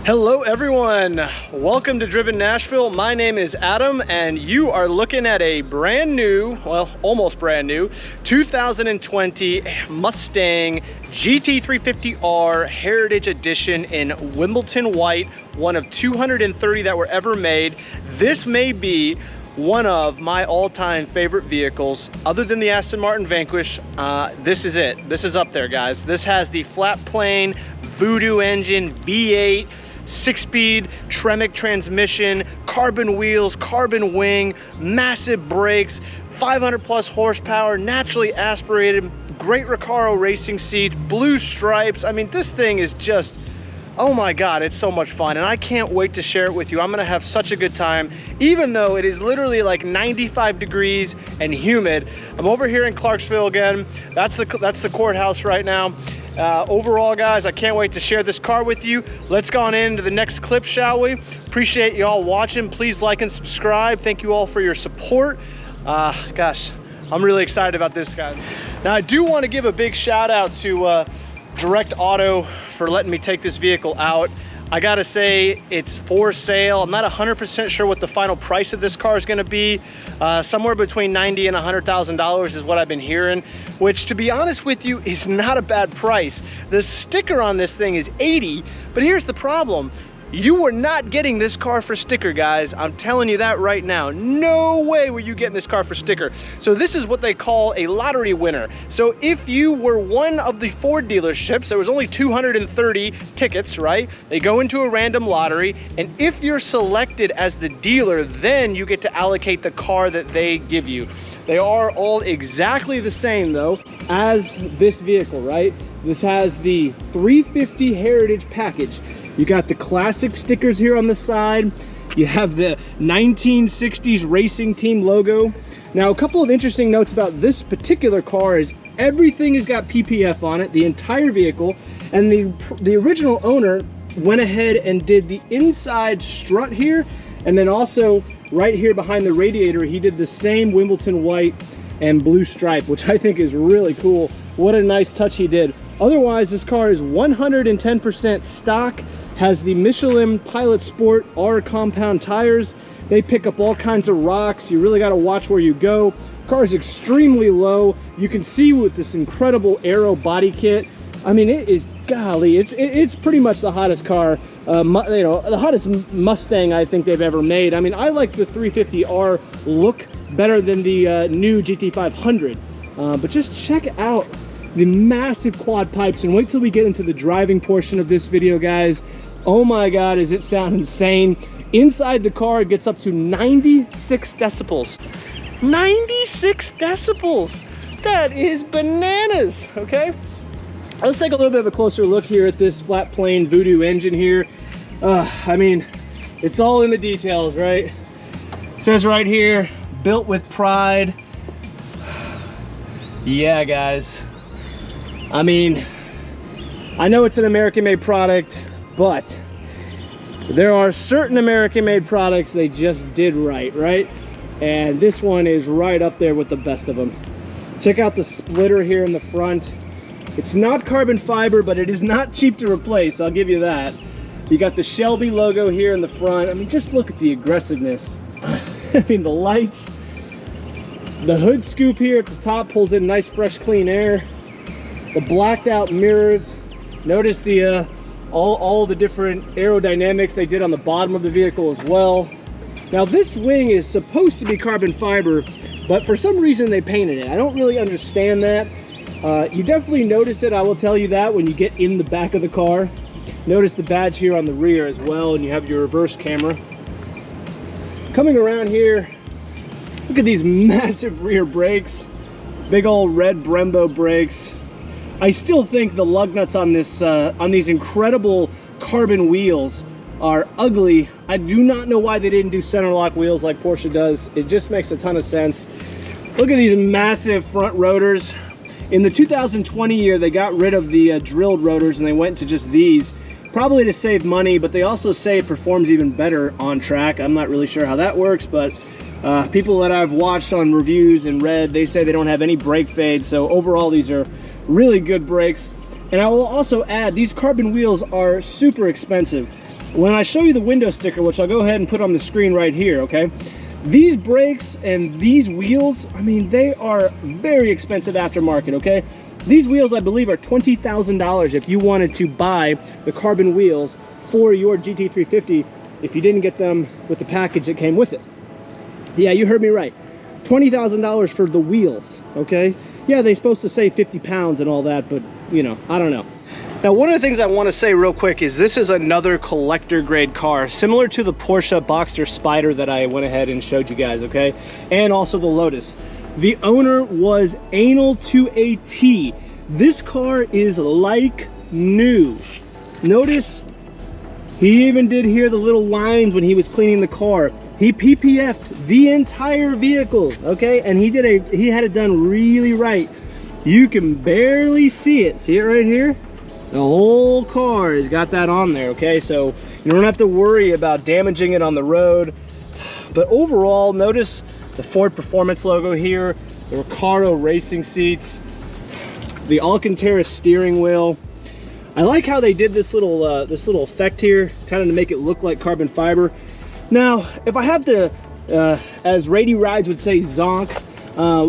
Hello everyone, welcome to Driven Nashville. My name is Adam and you are looking at a brand new, well almost brand new, 2020 Mustang GT350R Heritage Edition in Wimbledon white, one of 230 that were ever made. This may be one of my all-time favorite vehicles other than the Aston Martin Vanquish. This is it. This is up there, guys. This has the flat plane Voodoo engine, V8, 6-speed Tremec transmission, carbon wheels, carbon wing, massive brakes, 500 plus horsepower, naturally aspirated, great Recaro racing seats, blue stripes. I mean, this thing is just, oh my God, it's so much fun, and I can't wait to share it with you. I'm gonna have such a good time, even though it is literally like 95 degrees and humid. I'm over here in Clarksville again. That's the courthouse right now. Overall, guys, I can't wait to share this car with you. Let's go on into the next clip, shall we? Appreciate you all watching. Please like and subscribe. Thank you all for your support. Gosh, I'm really excited about this, guys. Now, I do want to give a big shout out to Direct Auto for letting me take this vehicle out. I gotta say, it's for sale. I'm not 100% sure what the final price of this car is gonna be. Somewhere between $90,000 and $100,000 is what I've been hearing, which, to be honest with you, is not a bad price. The sticker on this thing is $80,000, but here's the problem. You were not getting this car for sticker, guys. I'm telling you that right now. No way were you getting this car for sticker. So this is what they call a lottery winner. So if you were one of the Ford dealerships, there was only 230 tickets, right? They go into a random lottery, and if you're selected as the dealer, then you get to allocate the car that they give you. They are all exactly the same though as this vehicle, right? This has the 350 Heritage package. You got the classic stickers here on the side. You have the 1960s racing team logo. Now, a couple of interesting notes about this particular car is everything has got PPF on it, the entire vehicle, and the original owner went ahead and did the inside strut here, and then also right here behind the radiator, he did the same Wimbledon white and blue stripe, which I think is really cool. What a nice touch he did. Otherwise, this car is 110% stock, has the Michelin Pilot Sport R compound tires. They pick up all kinds of rocks. You really got to watch where you go. Car is extremely low. You can see with this incredible aero body kit. I mean, it is, golly, it's pretty much the hottest car, you know, the hottest Mustang I think they've ever made. I mean, I like the 350R look better than the new GT500, but just check out the massive quad pipes, and wait till we get into the driving portion of this video, guys. Oh my God, does it sound insane. Inside the car, it gets up to 96 decibels. 96 decibels. That is bananas, okay? Let's take a little bit of a closer look here at this flat plane Voodoo engine here. I mean, it's all in the details, right? It says right here, built with pride. Yeah, guys. I mean, I know it's an American-made product, but there are certain American-made products they just did right? And this one is right up there with the best of them. Check out the splitter here in the front. It's not carbon fiber, but it is not cheap to replace, I'll give you that. You got the Shelby logo here in the front. I mean, just look at the aggressiveness. I mean, the lights. The hood scoop here at the top pulls in nice, fresh, clean air. The blacked out mirrors. Notice the all the different aerodynamics they did on the bottom of the vehicle as well. Now, this wing is supposed to be carbon fiber, but for some reason they painted it. I don't really understand that. You definitely notice it, I will tell you that, when you get in the back of the car. Notice the badge here on the rear as well, and you have your reverse camera. Coming around here, look at these massive rear brakes. Big old red Brembo brakes. I still think the lug nuts on this, on these incredible carbon wheels are ugly. I do not know why they didn't do center lock wheels like Porsche does. It just makes a ton of sense. Look at these massive front rotors. In the 2020 year, they got rid of the drilled rotors and they went to just these, probably to save money, but they also say it performs even better on track. I'm not really sure how that works, but people that I've watched on reviews and read, they say they don't have any brake fade. So overall, these are really good brakes. And I will also add, these carbon wheels are super expensive. when I show you the window sticker, which I'll go ahead and put on the screen right here, okay? These brakes and these wheels, I mean, they are very expensive aftermarket, okay? These wheels, I believe, are $20,000 if you wanted to buy the carbon wheels for your GT350 if you didn't get them with the package that came with it. Yeah, you heard me right. $20,000 for the wheels, okay? Yeah, they're supposed to say 50 pounds and all that, but, you know, I don't know. Now, one of the things I want to say real quick is this is another collector grade car, similar to the Porsche Boxster Spyder that I went ahead and showed you guys, okay? And also the Lotus. The owner was anal to a T. This car is like new. Notice he even did hear the little lines when he was cleaning the car. He PPF'd the entire vehicle, okay? And he had it done really right. You can barely see it. See it right here? The whole car has got that on there, okay? So you don't have to worry about damaging it on the road. But overall, notice the Ford Performance logo here, the Recaro racing seats, the Alcantara steering wheel. I like how they did this little effect here, kind of to make it look like carbon fiber. Now, if I have to, as Rady Rides would say, zonk,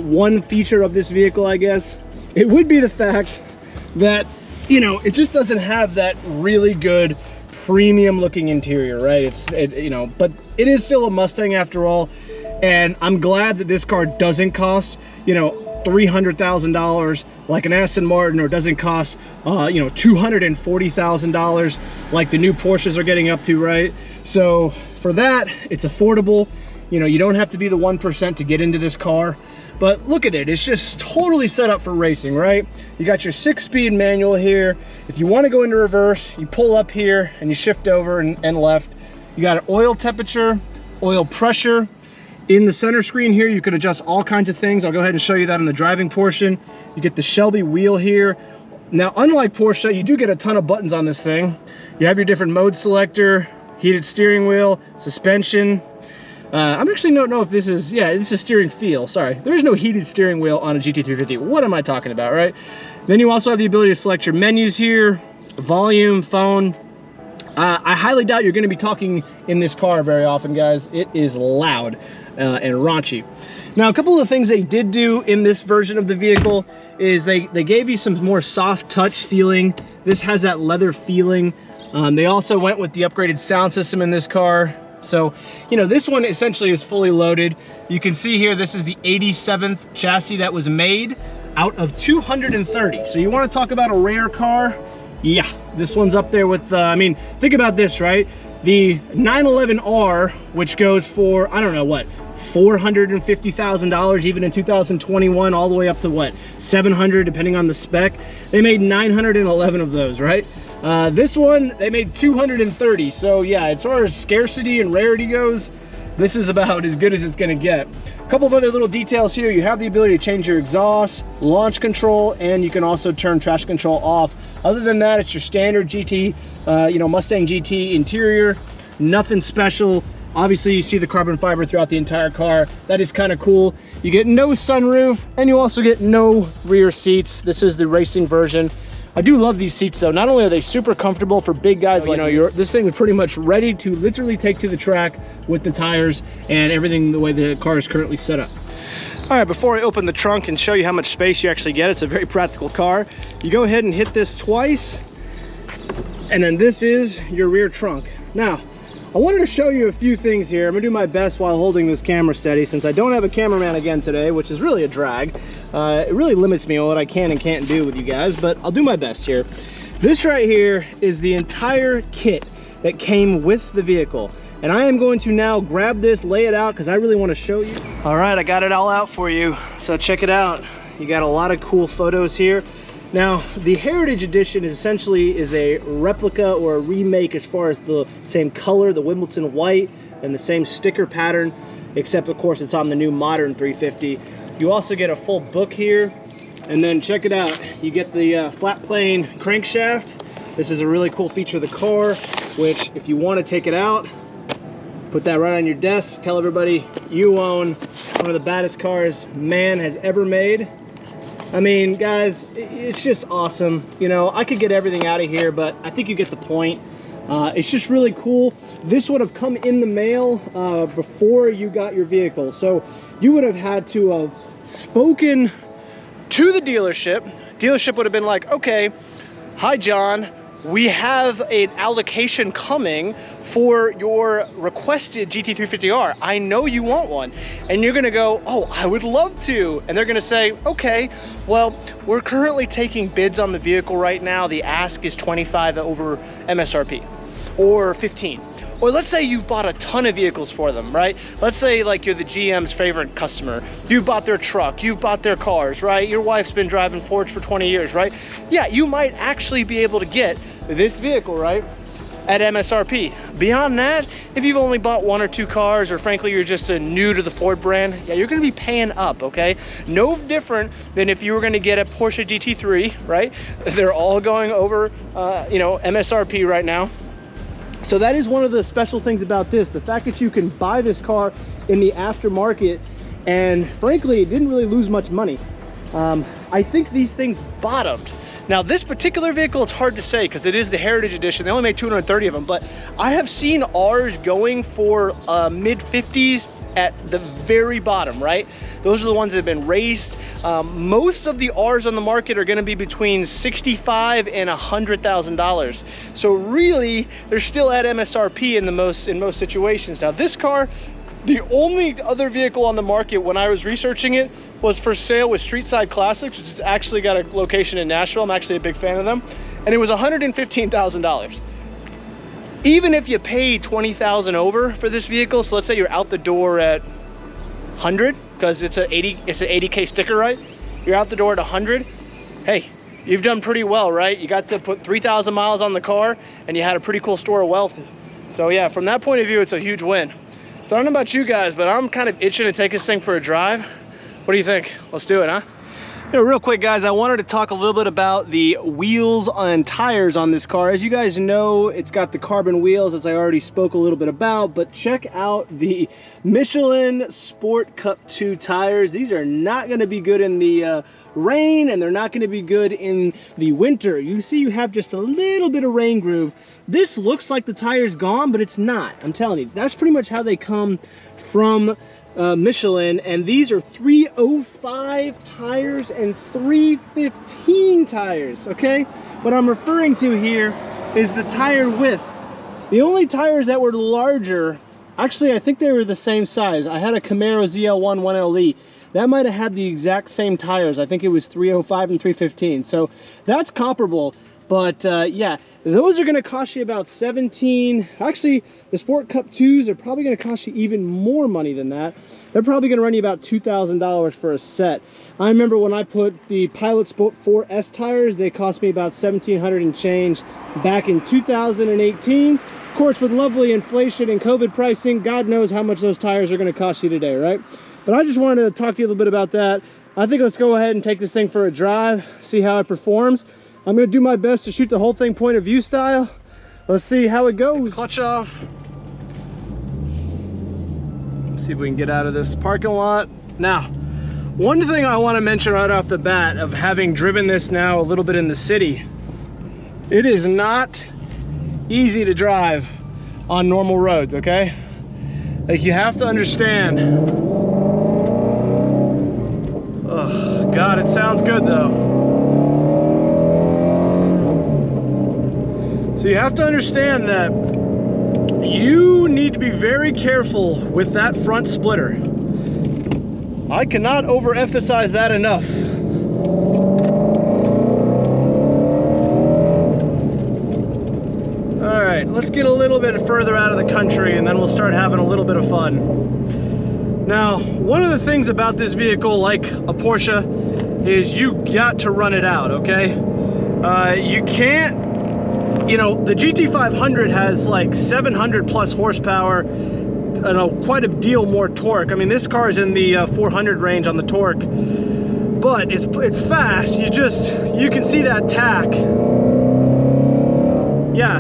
one feature of this vehicle, I guess, it would be the fact that, you know, it just doesn't have that really good premium looking interior, right? You know, but it is still a Mustang after all. And I'm glad that this car doesn't cost, you know, $300,000 like an Aston Martin, or doesn't cost, you know, $240,000 like the new Porsches are getting up to, right? So for that, it's affordable. You know, you don't have to be the 1% to get into this car. But look at it, it's just totally set up for racing, right? You got your 6-speed manual here. If you want to go into reverse, you pull up here and you shift over and left. You got an oil temperature, oil pressure. In the center screen here, you can adjust all kinds of things. I'll go ahead and show you that in the driving portion. You get the Shelby wheel here. Now, unlike Porsche, you do get a ton of buttons on this thing. You have your different mode selector, heated steering wheel, suspension. I'm actually don't know if this is, yeah, this is steering feel, sorry. There is no heated steering wheel on a GT350. What am I talking about, right? Then you also have the ability to select your menus here, volume, phone. I highly doubt you're gonna be talking in this car very often, guys. It is loud and raunchy. Now, a couple of things they did do in this version of the vehicle is they gave you some more soft touch feeling. This has that leather feeling. They also went with the upgraded sound system in this car. So, you know, this one essentially is fully loaded. You can see here, this is the 87th chassis that was made out of 230. So you want to talk about a rare car? Yeah, this one's up there with, I mean, think about this, right? The 911R, which goes for, I don't know what, $450,000 even in 2021, all the way up to what, 700 depending on the spec. They made 911 of those, right? This one, they made 230. So yeah, as far as scarcity and rarity goes, this is about as good as it's gonna get. A couple of other little details here. You have the ability to change your exhaust, launch control, and you can also turn traction control off. Other than that, it's your standard GT, you know, Mustang GT interior. Nothing special. Obviously, you see the carbon fiber throughout the entire car. That is kind of cool. You get no sunroof, and you also get no rear seats. This is the racing version. I do love these seats though. Not only are they super comfortable for big guys, you know, this thing is pretty much ready to literally take to the track with the tires and everything the way the car is currently set up. All right, before I open the trunk and show you how much space you actually get, it's a very practical car. You go ahead and hit this twice, and then this is your rear trunk. Now, I wanted to show you a few things here. I'm gonna do my best while holding this camera steady, since I don't have a cameraman again today, which is really a drag. It really limits me on what I can and can't do with you guys, but I'll do my best here. This right here is the entire kit that came with the vehicle. And I am going to now grab this, lay it out, because I really want to show you. All right, I got it all out for you, so check it out. You got a lot of cool photos here. Now, the Heritage Edition is essentially a replica or a remake as far as the same color, the Wimbledon white, and the same sticker pattern, except of course it's on the new modern 350. You also get a full book here, and then check it out. You get the flat plane crankshaft. This is a really cool feature of the car, which if you want to take it out, put that right on your desk, tell everybody you own one of the baddest cars man has ever made. I mean, guys, it's just awesome. You know, I could get everything out of here, but I think you get the point. It's just really cool. This would have come in the mail before you got your vehicle. So you would have had to have spoken to the dealership. Dealership would have been like, okay, hi John, we have an allocation coming for your requested GT350R. I know you want one. And you're gonna go, oh, I would love to. And they're gonna say, okay, well, we're currently taking bids on the vehicle right now. The ask is 25 over MSRP or 15. Or let's say you've bought a ton of vehicles for them, right? Let's say like you're the GM's favorite customer. You've bought their truck, you've bought their cars, right? Your wife's been driving Fords for 20 years, right? Yeah, you might actually be able to get this vehicle, right, at MSRP. Beyond that, if you've only bought one or two cars, or frankly, you're just new to the Ford brand, yeah, you're gonna be paying up, okay? No different than if you were gonna get a Porsche GT3, right? They're all going over, you know, MSRP right now. So that is one of the special things about this, the fact that you can buy this car in the aftermarket, and frankly, it didn't really lose much money. I think these things bottomed. Now this particular vehicle, it's hard to say because it is the Heritage Edition. They only made 230 of them, but I have seen ours going for mid 50s at the very bottom, right? Those are the ones that have been raced. Most of the R's on the market are gonna be between $65,000 and $100,000. So really, they're still at MSRP in most situations. Now this car, the only other vehicle on the market when I was researching it was for sale with Street Side Classics, which has actually got a location in Nashville. I'm actually a big fan of them. And it was $115,000. Even if you pay $20,000 over for this vehicle, so let's say you're out the door at 100, because it's an 80K sticker, right? You're out the door at 100. Hey, you've done pretty well, right? You got to put 3,000 miles on the car, and you had a pretty cool store of wealth. So yeah, from that point of view, it's a huge win. So I don't know about you guys, but I'm kind of itching to take this thing for a drive. What do you think? Let's do it, huh? You know, real quick guys, I wanted to talk a little bit about the wheels and tires on this car. As you guys know, it's got the carbon wheels, as I already spoke a little bit about, but check out the Michelin Sport Cup 2 tires. These are not gonna be good in the rain, and they're not gonna be good in the winter. You see you have just a little bit of rain groove. This looks like the tire's gone, but it's not. I'm telling you, that's pretty much how they come from Michelin, and these are 305 tires and 315 tires, okay? What I'm referring to here is the tire width. The only tires that were larger, actually I think they were the same size. I had a Camaro ZL1 1LE. That might have had the exact same tires. I think it was 305 and 315. So that's comparable, but yeah, those are gonna cost you about 17. Actually, the Sport Cup 2s are probably gonna cost you even more money than that. They're probably gonna run you about $2,000 for a set. I remember when I put the Pilot Sport 4S tires, they cost me about $1,700 and change back in 2018. Of course, with lovely inflation and COVID pricing, God knows how much those tires are gonna cost you today, right? But I just wanted to talk to you a little bit about that. I think let's go ahead and take this thing for a drive, see how it performs. I'm gonna do my best to shoot the whole thing point of view style. Let's see how it goes. Clutch off. Let's see if we can get out of this parking lot. Now, one thing I wanna mention right off the bat of having driven this now a little bit in the city, it is not easy to drive on normal roads, okay? Like, you have to understand. Oh, God, it sounds good though. So you have to understand that you need to be very careful with that front splitter. I cannot overemphasize that enough. All right, let's get a little bit further out of the country and then we'll start having a little bit of fun. Now, one of the things about this vehicle, like a Porsche, is you got to run it out, okay? You can't, you know, the GT500 has like 700 plus horsepower, quite a deal more torque. I mean, this car is in the 400 range on the torque, but it's fast. You can see that tack. Yeah,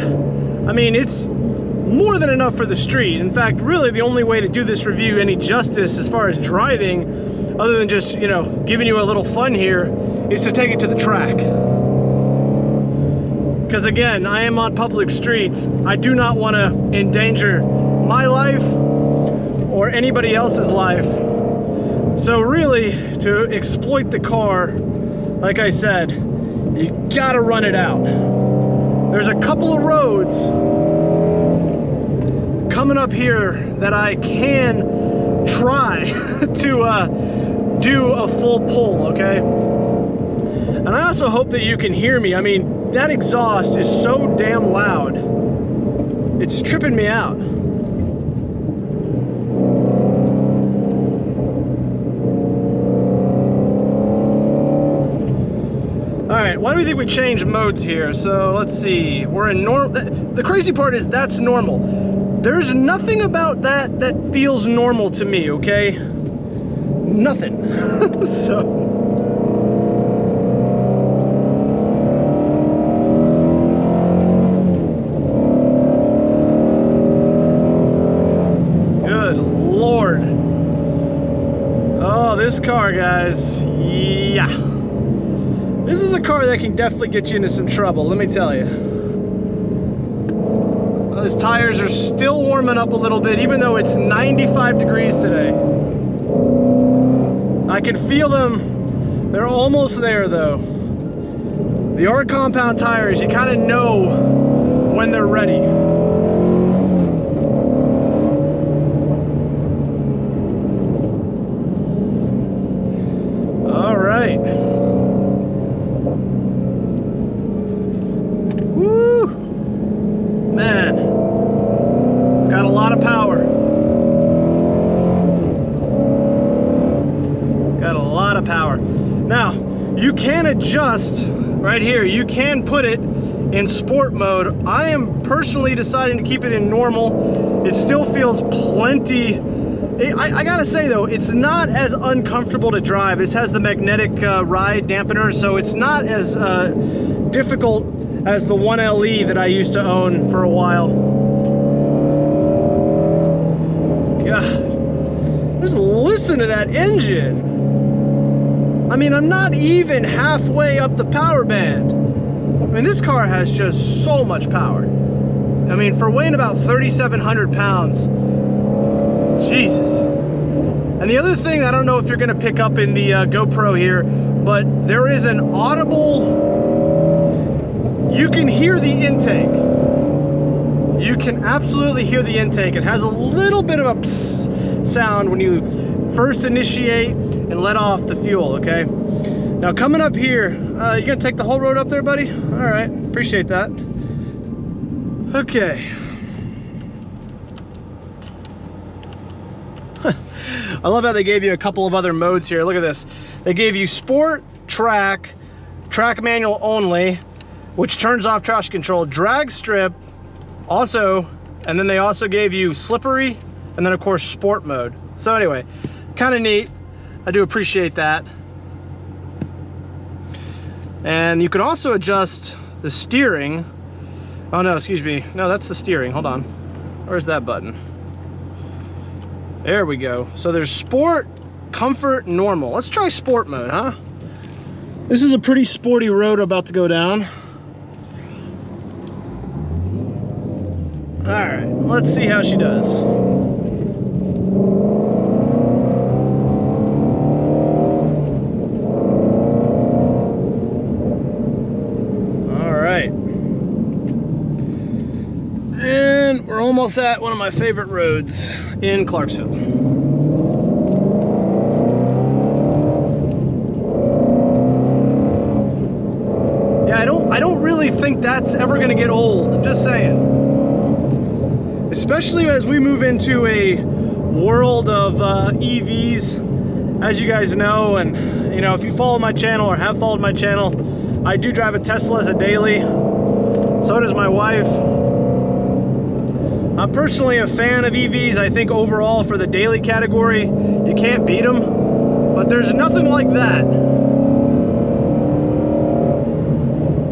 I mean, it's more than enough for the street. In fact, really the only way to do this review any justice as far as driving, other than just, you know, giving you a little fun here, is to take it to the track. because again, I am on public streets. I do not want to endanger my life or anybody else's life. So really, to exploit the car, like I said, you gotta run it out. There's a couple of roads coming up here that I can try to do a full pull, okay? And I also hope that you can hear me. I mean, that exhaust is so damn loud. It's tripping me out. Alright, why do we think we changed modes here? So let's see, we're in normal. The crazy part is that's normal. There's nothing about that that feels normal to me, okay? Nothing. So. Good Lord. Oh, this car, guys. Yeah. This is a car that can definitely get you into some trouble, let me tell you. His tires are still warming up a little bit, even though it's 95 degrees today. I can feel them. They're almost there, though. The R compound tires, you kind of know when they're ready. All right. Woo! Man, it's got a lot of power. It's got a lot of power. Now, you can adjust right here. You can put it in sport mode. I am personally deciding to keep it in normal. It still feels plenty. I gotta say though, it's not as uncomfortable to drive. This has the magnetic ride dampener, so it's not as difficult as the 1LE that I used to own for a while. God, just listen to that engine. I mean, I'm not even halfway up the power band. I mean, this car has just so much power. I mean, for weighing about 3,700 pounds, Jesus. And the other thing, I don't know if you're gonna pick up in the GoPro here, but there is an audible, you can hear the intake. You can absolutely hear the intake. It has a little bit of a psst sound when you first initiate and let off the fuel, okay? Now coming up here, you gonna take the whole road up there, buddy? All right, appreciate that. Okay. I love how they gave you a couple of other modes here. Look at this. They gave you sport, track manual only, which turns off traction control, drag strip, also, and then they also gave you slippery, and then of course sport mode. So anyway, kind of neat. I do appreciate that. And you can also adjust the steering. Oh no, excuse me. No, that's the steering. Hold on. Where's that button? There we go. So there's sport, comfort, normal. Let's try sport mode, huh? This is a pretty sporty road about to go down. All right, let's see how she does. All right. And we're almost at one of my favorite roads in Clarksville. Yeah, I don't really think that's ever gonna get old. I'm just saying. Especially as we move into a world of EVs, as you guys know, and you know, if you follow my channel or have followed my channel, I do drive a Tesla as a daily. So does my wife. I'm personally a fan of EVs. I think overall for the daily category, you can't beat them, but there's nothing like that.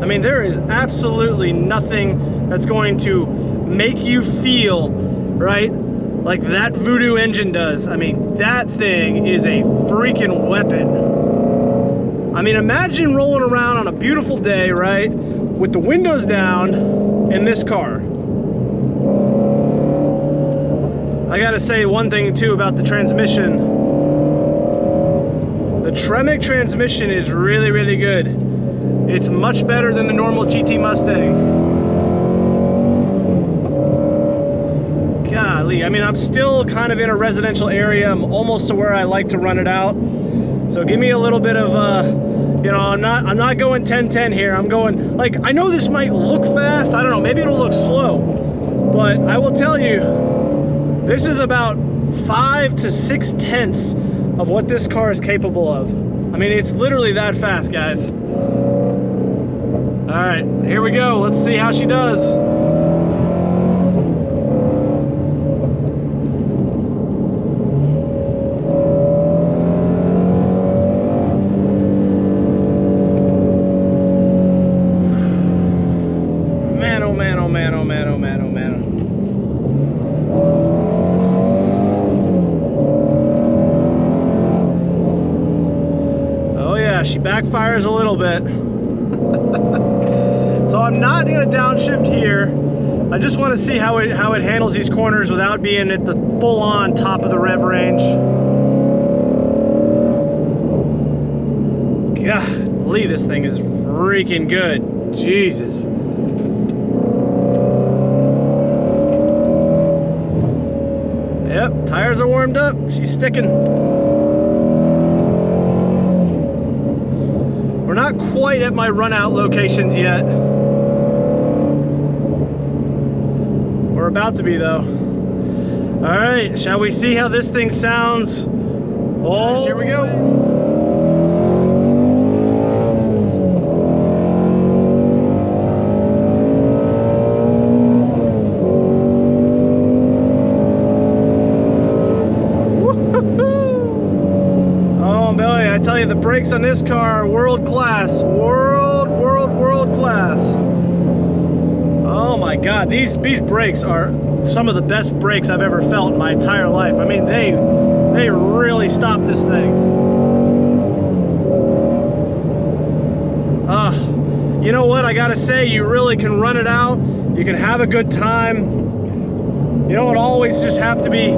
I mean, there is absolutely nothing that's going to make you feel, right, like that Voodoo engine does. I mean, that thing is a freaking weapon. I mean, imagine rolling around on a beautiful day, right, with the windows down in this car. I gotta say one thing too about the transmission. The Tremec transmission is really, really good. It's much better than the normal GT Mustang. Golly, I mean, I'm still kind of in a residential area. I'm almost to where I like to run it out. So give me a little bit of, you know, I'm not going 10-10 here. I'm going, like, I know this might look fast. I don't know, maybe it'll look slow. But I will tell you, this is about 5 to 6/10 of what this car is capable of. I mean, it's literally that fast, guys. All right, here we go. Let's see how she does. Man, oh man, oh man, oh man, oh man, oh man. Oh yeah, she backfires a little bit. So I'm not gonna downshift here. I just want to see how it handles these corners without being at the full-on top of the rev range. Golly, this thing is freaking good. Jesus. Yep, tires are warmed up. She's sticking. We're not quite at my run out locations yet. We're about to be though. All right, shall we see how this thing sounds? Oh, here we go. Oh, Billy, I tell you, the brakes on this car are world class. World class. Oh my God, these brakes are some of the best brakes I've ever felt in my entire life. I mean, they really stop this thing. You know what, I gotta say, you really can run it out. You can have a good time. You don't always just have to be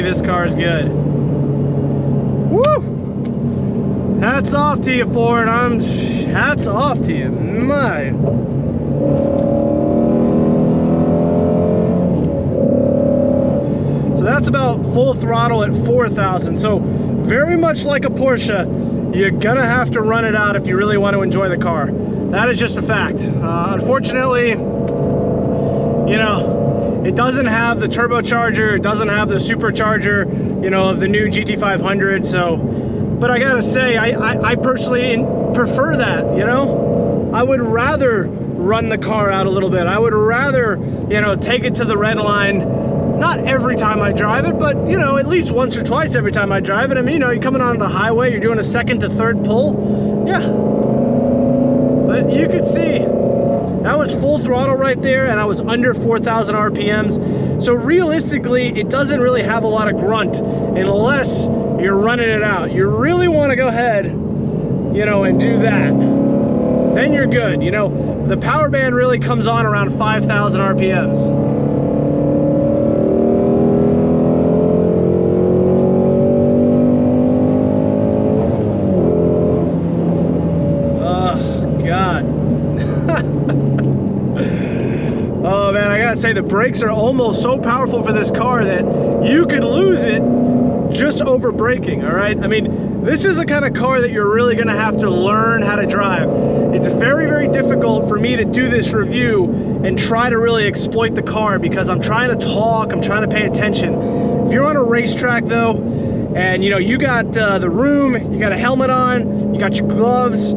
this car is good. Woo! Hats off to you, Ford. Hats off to you. My. So that's about full throttle at 4,000. So very much like a Porsche, you're gonna have to run it out if you really want to enjoy the car. That is just a fact. Unfortunately, you know, it doesn't have the turbocharger, it doesn't have the supercharger, you know, of the new GT500, so, but I gotta say, I personally prefer that, you know? I would rather run the car out a little bit. I would rather, you know, take it to the red line, not every time I drive it, but, you know, at least once or twice every time I drive it. I mean, you know, you're coming on the highway, you're doing a second to third pull, yeah. But you could see, that was full throttle right there, and I was under 4,000 RPMs. So realistically, it doesn't really have a lot of grunt unless you're running it out. You really want to go ahead, you know, and do that. Then you're good. You know, the power band really comes on around 5,000 RPMs. Oh man, I gotta say, the brakes are almost so powerful for this car that you could lose it just over braking, all right? I mean, this is the kind of car that you're really gonna have to learn how to drive. It's very, very difficult for me to do this review and try to really exploit the car because I'm trying to talk, I'm trying to pay attention. If you're on a racetrack though, and you know, you got the room, you got a helmet on, you got your gloves,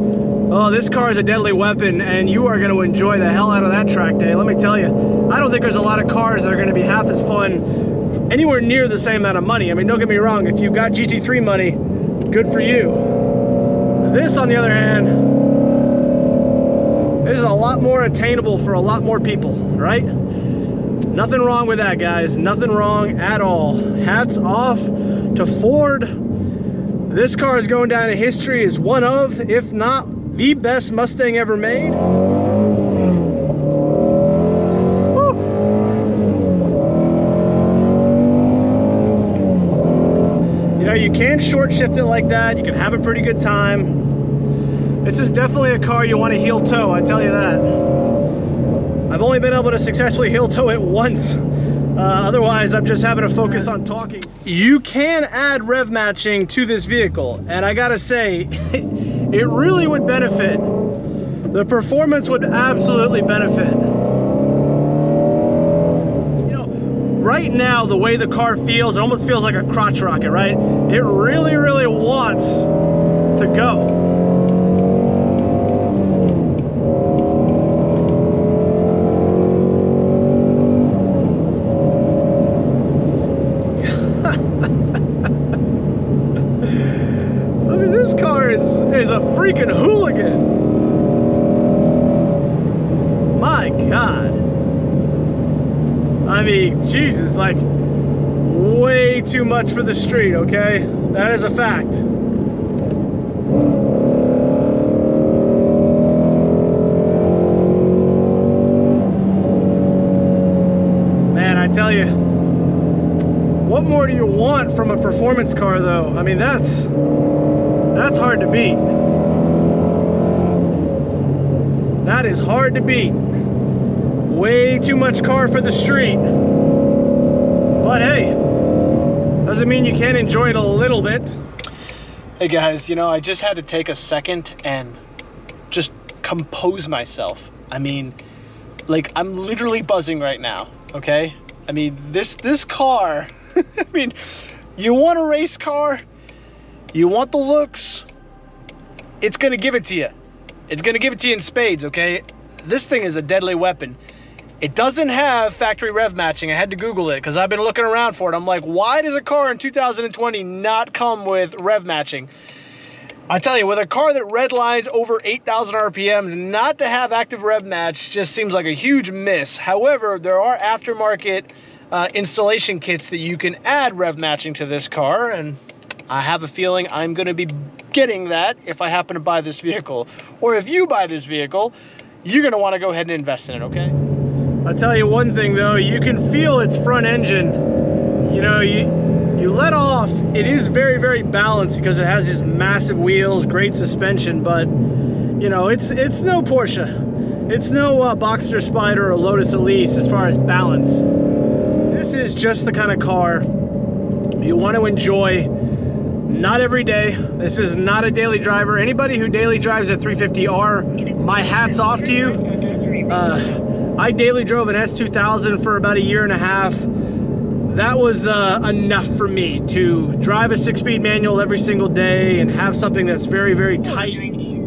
oh, this car is a deadly weapon, and you are going to enjoy the hell out of that track day. Let me tell you, I don't think there's a lot of cars that are going to be half as fun anywhere near the same amount of money. I mean, don't get me wrong, if you've got GT3 money, good for you. This, on the other hand, this is a lot more attainable for a lot more people, right? Nothing wrong with that, guys. Nothing wrong at all. Hats off to Ford. This car is going down in history as one of, if not the best Mustang ever made. Woo. You know, you can short shift it like that. You can have a pretty good time. This is definitely a car you want to heel toe, I tell you that. I've only been able to successfully heel toe it once. Otherwise, I'm just having to focus on talking. You can add rev matching to this vehicle, and I gotta say, it really would benefit. The performance would absolutely benefit. You know, right now, the way the car feels, it almost feels like a crotch rocket, right? It really, really wants to go. Is a freaking hooligan. My God. I mean, Jesus, like way too much for the street, okay? That is a fact. Man, I tell you, what more do you want from a performance car though? I mean, that's hard to beat. That is hard to beat. Way too much car for the street. But hey, doesn't mean you can't enjoy it a little bit. Hey guys, you know, I just had to take a second and just compose myself. I mean, like, I'm literally buzzing right now, okay? I mean, this car, I mean, you want a race car? You want the looks? It's gonna give it to you. It's gonna give it to you in spades, okay? This thing is a deadly weapon. It doesn't have factory rev matching. I had to Google it because I've been looking around for it. I'm like, why does a car in 2020 not come with rev matching? I tell you, with a car that redlines over 8,000 RPMs, not to have active rev match just seems like a huge miss. However, there are aftermarket installation kits that you can add rev matching to this car, and I have a feeling I'm going to be getting that if I happen to buy this vehicle. Or if you buy this vehicle, you're going to want to go ahead and invest in it, okay? I'll tell you one thing though, you can feel its front engine. You know, you let off, it is very, very balanced because it has these massive wheels, great suspension, but you know, it's no Porsche. It's no Boxster Spider or Lotus Elise as far as balance. This is just the kind of car you want to enjoy. Not every day. This is not a daily driver. Anybody who daily drives a 350R, my hat's off to you. I daily drove an S2000 for about a year and a half. That was enough for me to drive a 6-speed manual every single day and have something that's very, very tight.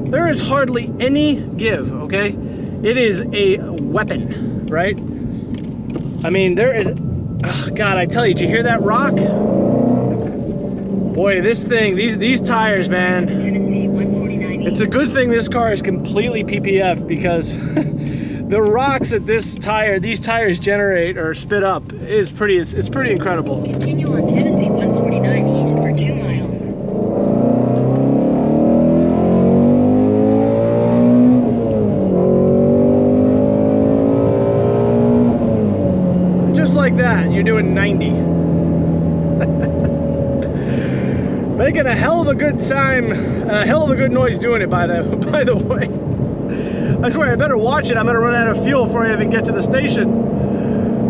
There is hardly any give, okay? It is a weapon, right? I mean, there is, oh God, I tell you, did you hear that rock? Boy, this thing, these tires, man. It's a good thing this car is completely PPF because the rocks that these tires generate or spit up is pretty, it's pretty incredible. Continue on Tennessee 149 east for 2 miles. Just like that, you're doing 90. Making a hell of a good time, a hell of a good noise doing it, by the way. I swear, I better watch it. I'm gonna run out of fuel before I even get to the station.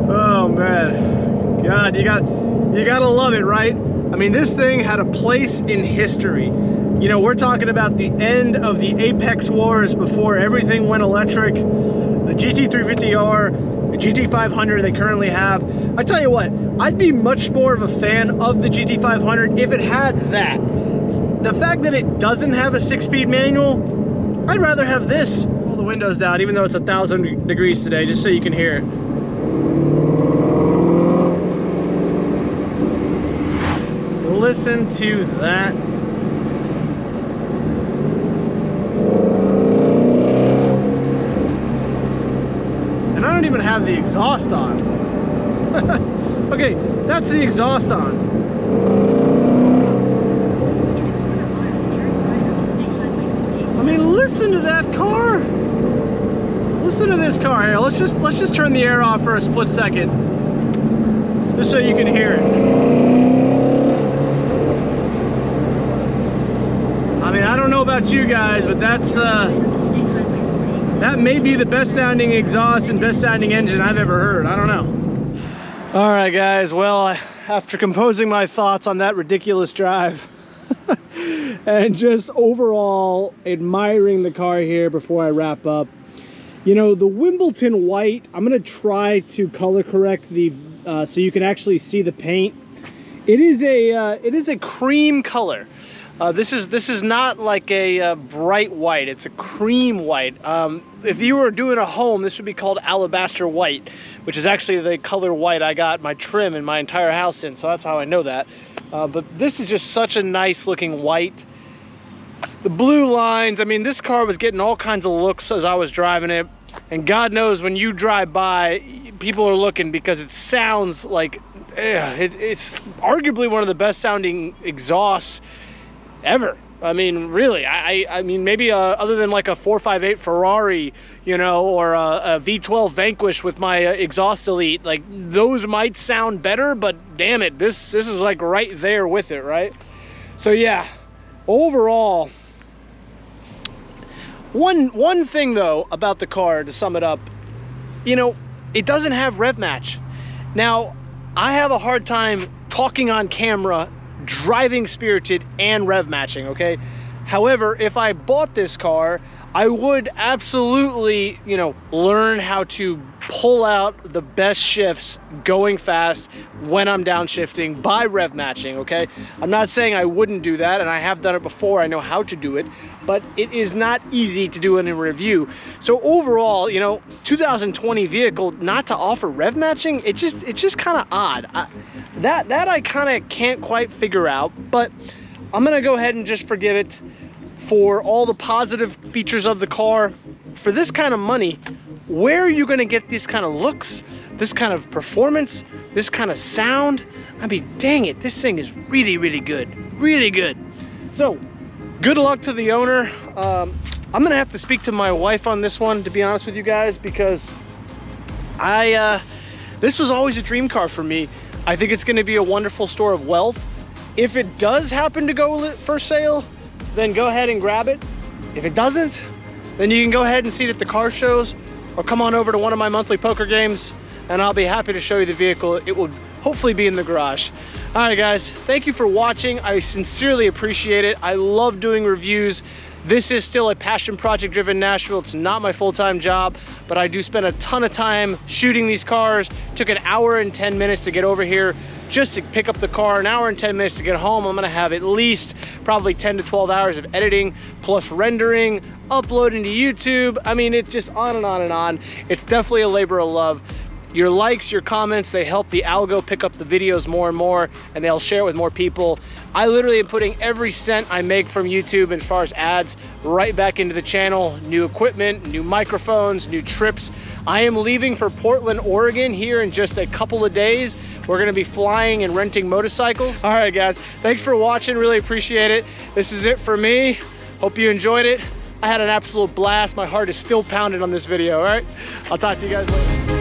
Oh man, God, you gotta love it, right? I mean, this thing had a place in history. You know, we're talking about the end of the Apex Wars before everything went electric. The GT350R, the GT500 they currently have. I tell you what, I'd be much more of a fan of the GT500 if it had that. The fact that it doesn't have a 6-speed manual, I'd rather have this. Pull the windows down, even though it's 1,000 degrees today, just so you can hear it. Listen to that. And I don't even have the exhaust on. Okay, that's the exhaust on. I mean, listen to that car. Listen to this car here. Let's just turn the air off for a split second, just so you can hear it. I mean, I don't know about you guys, but that's that may be the best sounding exhaust and best sounding engine I've ever heard. I don't know. All right, guys. Well, after composing my thoughts on that ridiculous drive and just overall admiring the car here before I wrap up, you know, the Wimbledon white, I'm gonna try to color correct the so you can actually see the paint. It is a cream color. This is not like a bright white. It's a cream white. If you were doing a home, this would be called alabaster white, which is actually the color white I got my trim in my entire house in, so that's how I know that. But this is just such a nice looking white. The blue lines, I mean, this car was getting all kinds of looks as I was driving it, and God knows when you drive by, people are looking because it sounds like, it's arguably one of the best sounding exhausts ever. I mean, really, I mean, maybe other than like a 458 Ferrari, you know, or a V12 Vanquish with my exhaust elite, like those might sound better, but damn it, this is like right there with it, right? So yeah, overall, one thing though about the car, to sum it up, you know, it doesn't have rev match. Now, I have a hard time talking on camera, driving spirited and rev matching, okay? However, if I bought this car, I would absolutely, you know, learn how to pull out the best shifts going fast when I'm downshifting by rev matching, okay? I'm not saying I wouldn't do that, and I have done it before. I know how to do it, but it is not easy to do in a review. So overall, you know, 2020 vehicle not to offer rev matching, it's just kind of odd. That I kind of can't quite figure out, but I'm gonna go ahead and just forgive it for all the positive features of the car. For this kind of money, where are you gonna get these kind of looks, this kind of performance, this kind of sound? I mean, dang it, this thing is really, really good, really good. So, good luck to the owner. I'm gonna have to speak to my wife on this one, to be honest with you guys, because this was always a dream car for me. I think it's gonna be a wonderful store of wealth. If it does happen to go for sale, then go ahead and grab it. If it doesn't, then you can go ahead and see it at the car shows, or come on over to one of my monthly poker games, and I'll be happy to show you the vehicle. It will hopefully be in the garage. All right, guys, thank you for watching. I sincerely appreciate it. I love doing reviews. This is still a passion project driven Nashville. It's not my full-time job, but I do spend a ton of time shooting these cars. Took an hour and 10 minutes to get over here just to pick up the car, an hour and 10 minutes to get home. I'm gonna have at least probably 10 to 12 hours of editing, plus rendering, uploading to YouTube. I mean, it's just on and on and on. It's definitely a labor of love. Your likes, your comments, they help the algo pick up the videos more and more, and they'll share it with more people. I literally am putting every cent I make from YouTube as far as ads right back into the channel. New equipment, new microphones, new trips. I am leaving for Portland, Oregon here in just a couple of days. We're gonna be flying and renting motorcycles. All right, guys, thanks for watching, really appreciate it. This is it for me. Hope you enjoyed it. I had an absolute blast. My heart is still pounding on this video, all right? I'll talk to you guys later.